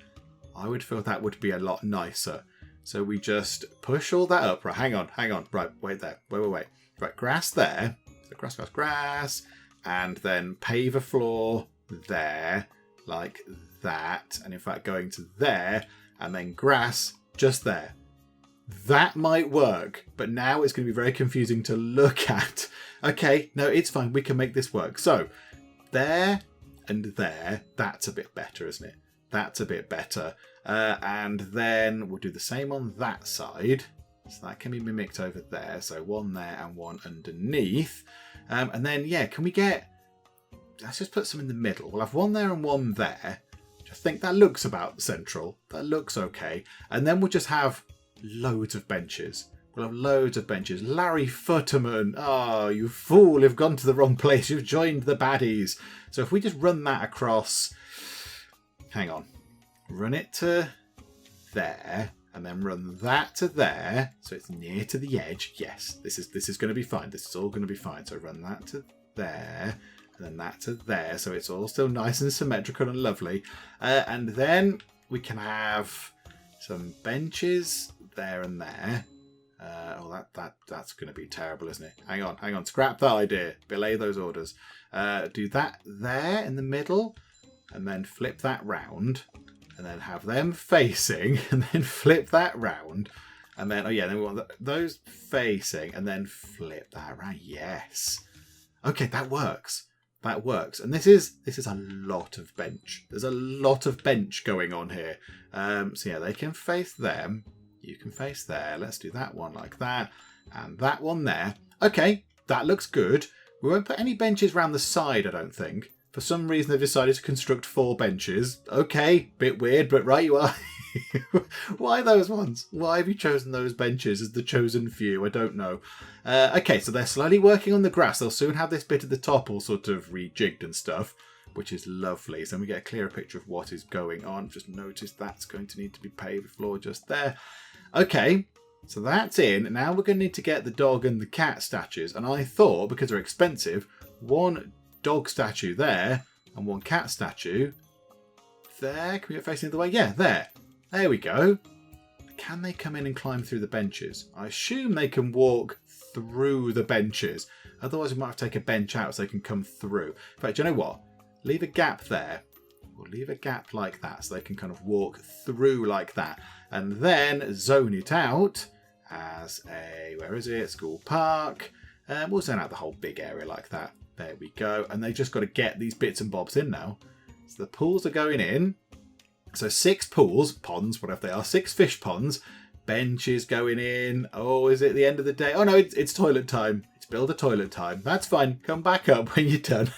A: I would feel that would be a lot nicer. So we just push all that up. Right, hang on. Right, wait there. Wait. Right, grass there. So grass. And then pave a floor there, like that. And in fact, going to there. And then grass just there. That might work, but now it's going to be very confusing to look at. Okay, no, it's fine. We can make this work. So, there and there, that's a bit better, isn't it? That's a bit better. And then we'll do the same on that side. So that can be mimicked over there. So one there and one underneath. And then, yeah, can we get... Let's just put some in the middle. We'll have one there and one there. I think that looks about central. That looks okay. And then we'll just have loads of benches. We'll have loads of benches. Larry Futterman. Oh, you fool. You've gone to the wrong place. You've joined the baddies. So if we just run that across... Hang on. Run it to there. And then run that to there. So it's near to the edge. Yes, this is going to be fine. This is all going to be fine. So run that to there. And then that to there. So it's all still nice and symmetrical and lovely. And then we can have some benches there and there. That's going to be terrible, isn't it? Hang on. Scrap that idea. Belay those orders. Do that there in the middle. And then flip that round. And then have them facing. And then flip that round. And then, then we want those facing. And then flip that around. Yes. Okay, that works. That works. And this is a lot of bench. There's a lot of bench going on here. So yeah, they can face them. You can face there. Let's do that one like that. And that one there. Okay, that looks good. We won't put any benches around the side, I don't think. For some reason, they've decided to construct 4 benches. Okay, bit weird, but right you are. Why those ones? Why have you chosen those benches as the chosen few? I don't know. Okay, so they're slowly working on the grass. They'll soon have this bit at the top all sort of rejigged and stuff, which is lovely. So we get a clearer picture of what is going on. Just notice that's going to need to be paved floor just there. Okay, so that's in. Now we're going to need to get the dog and the cat statues. And I thought, because they're expensive, one dog statue there and one cat statue there. Can we get facing the other way? Yeah, there. There we go. Can they come in and climb through the benches? I assume they can walk through the benches. Otherwise, we might have to take a bench out so they can come through. In fact, do you know what? Leave a gap there. We'll leave a gap like that so they can kind of walk through like that. And then zone it out as a, where is it? School park. We'll zone out the whole big area like that. There we go. And they just got to get these bits and bobs in now. So the pools are going in. So 6 pools, ponds, whatever they are, 6 fish ponds, benches going in. Oh, is it the end of the day? Oh no, it's toilet time. It's build a toilet time. That's fine. Come back up when you're done.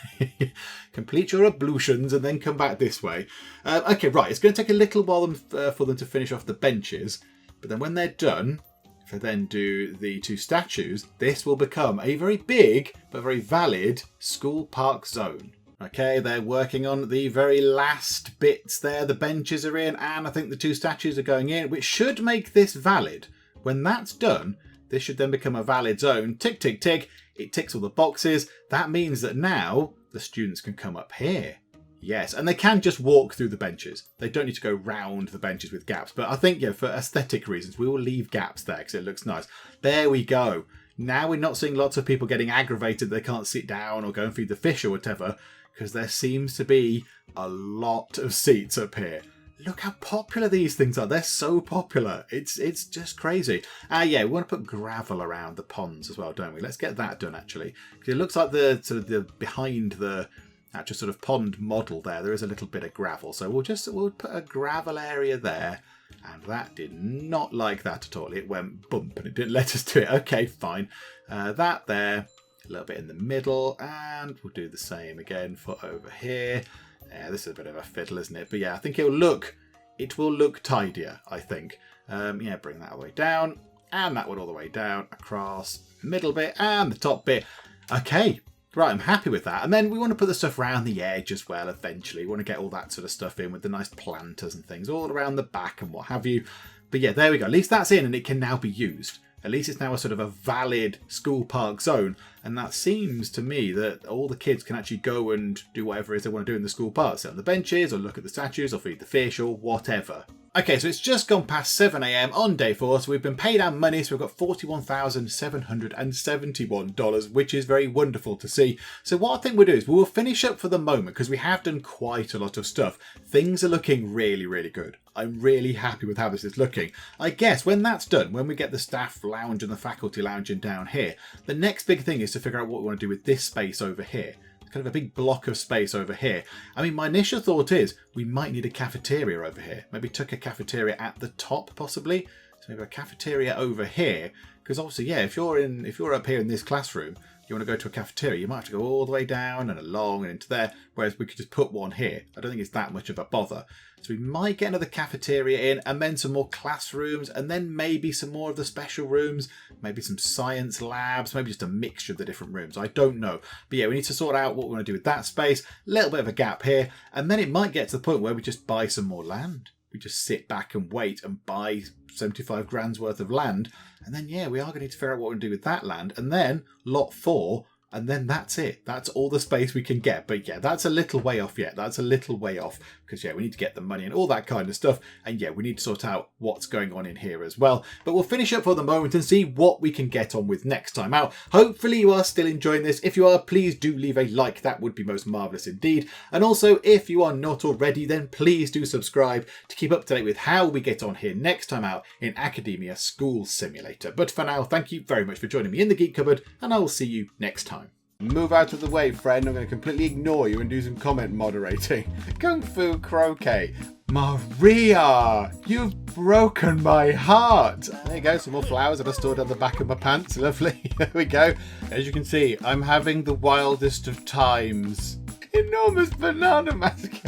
A: Complete your ablutions and then come back this way. Okay, right. It's going to take a little while for them to finish off the benches. But then when they're done, if I then do the 2 statues, this will become a very big but very valid school park zone. Okay, they're working on the very last bits there. The benches are in, and I think the 2 statues are going in, which should make this valid. When that's done, this should then become a valid zone. Tick, tick, tick. It ticks all the boxes. That means that now the students can come up here. Yes, and they can just walk through the benches. They don't need to go round the benches with gaps. But I think, for aesthetic reasons, we will leave gaps there because it looks nice. There we go. Now we're not seeing lots of people getting aggravated that they can't sit down or go and feed the fish or whatever, because there seems to be a lot of seats up here. Look how popular these things are. They're so popular. It's just crazy. Yeah, we want to put gravel around the ponds as well, don't we? Let's get that done, actually. Because it looks like the behind the actual sort of pond model there is a little bit of gravel. So we'll put a gravel area there. And that did not like that at all. It went bump and it didn't let us do it. Okay, fine. That there. A little bit in the middle, and we'll do the same again for over here. Yeah, this is a bit of a fiddle, isn't it? But yeah, I think it will look tidier, I think. Yeah, bring that all the way down, and that one all the way down, across, middle bit, and the top bit. Okay, right, I'm happy with that. And then we want to put the stuff around the edge as well eventually. We want to get all that sort of stuff in with the nice planters and things all around the back and what have you. But yeah, there we go. At least that's in, and it can now be used. At least it's now a sort of a valid school park zone. And that seems to me that all the kids can actually go and do whatever it is they want to do in the school park. Sit on the benches or look at the statues or feed the fish or whatever. Okay, so it's just gone past 7 a.m. on day 4, so we've been paid our money, so we've got $41,771, which is very wonderful to see. So what I think we'll do is we'll finish up for the moment, because we have done quite a lot of stuff. Things are looking really, really good. I'm really happy with how this is looking. I guess when that's done, when we get the staff lounge and the faculty lounge in down here, the next big thing is to figure out what we want to do with this space over here. Kind of a big block of space over here. I mean, my initial thought is we might need a cafeteria over here. Maybe tuck a cafeteria at the top, possibly. So maybe a cafeteria over here. Because obviously, yeah, if you're up here in this classroom, you want to go to a cafeteria, you might have to go all the way down and along and into there. Whereas we could just put one here. I don't think it's that much of a bother. So we might get another cafeteria in, and then some more classrooms, and then maybe some more of the special rooms, maybe some science labs, maybe just a mixture of the different rooms. I don't know. But yeah, we need to sort out what we want to do with that space. A little bit of a gap here, and then it might get to the point where we just buy some more land. We just sit back and wait and buy 75 grand's worth of land. And then, yeah, we are going to need to figure out what we're going to do with that land. And then lot 4. And then that's it. That's all the space we can get. But yeah, that's a little way off yet. That's a little way off. Because yeah, we need to get the money and all that kind of stuff. And yeah, we need to sort out what's going on in here as well. But we'll finish up for the moment and see what we can get on with next time out. Hopefully you are still enjoying this. If you are, please do leave a like. That would be most marvellous indeed. And also, if you are not already, then please do subscribe to keep up to date with how we get on here next time out in Academia School Simulator. But for now, thank you very much for joining me in the Geek Cupboard, and I will see you next time. Move out of the way, friend. I'm going to completely ignore you and do some comment moderating. Kung Fu Croquet. Maria, you've broken my heart. There you go, some more flowers that are stored on the back of my pants. Lovely. There we go. As you can see, I'm having the wildest of times. Enormous banana massacre.